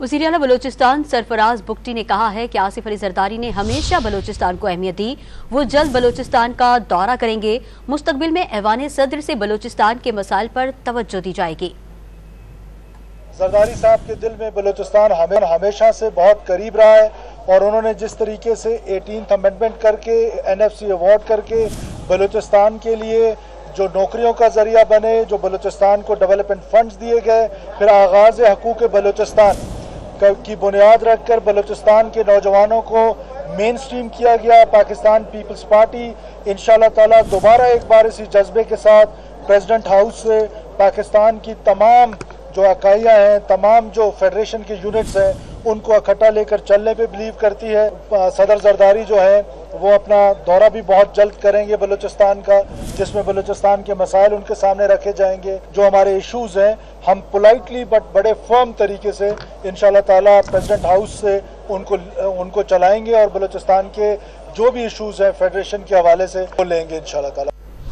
वज़ीर-ए-आला बलोचिस्तान सरफराज बुगटी ने कहा है कि आसिफ अली जरदारी ने हमेशा बलोचिस्तान को अहमियत दी। वो जल्द बलोचिस्तान का दौरा करेंगे। मुस्तकबिल में ऐवान सदर से बलोचिस्तान के मसाइल पर तवज्जो दी जाएगी। जरदारी साहब के दिल में बलोचिस्तान हमेशा से बहुत करीब रहा है और उन्होंने जिस तरीके से 18th अमेंडमेंट करके NFC अवार्ड करके बलोचिस्तान के लिए जो नौकरियों का जरिया बने, जो बलोचिस्तान को डेवलपमेंट फंड्स दिए गए, फिर आगाज़ हकूक़ बलोचिस्तान की बुनियाद रखकर बलोचिस्तान के नौजवानों को मेन स्ट्रीम किया गया। पाकिस्तान पीपल्स पार्टी इंशाअल्लाह ताला दोबारा एक बार इसी जज्बे के साथ प्रेसिडेंट हाउस से पाकिस्तान की तमाम जो इकाइयाँ हैं, तमाम जो फेडरेशन के यूनिट्स हैं, उनको इकट्ठा लेकर चलने पे बिलीव करती है। सदर जरदारी जो है वो अपना दौरा भी बहुत जल्द करेंगे बलूचिस्तान का, जिसमें बलूचिस्तान के मसाइल उनके सामने रखे जाएंगे। जो हमारे इश्यूज़ हैं हम पोलाइटली बट बड़े फर्म तरीके से इंशाअल्लाह ताला प्रेसिडेंट हाउस से उनको चलाएंगे और बलूचिस्तान के जो भी इश्यूज़ हैं फेडरेशन के हवाले से वो लेंगे इंशाअल्लाह ताला।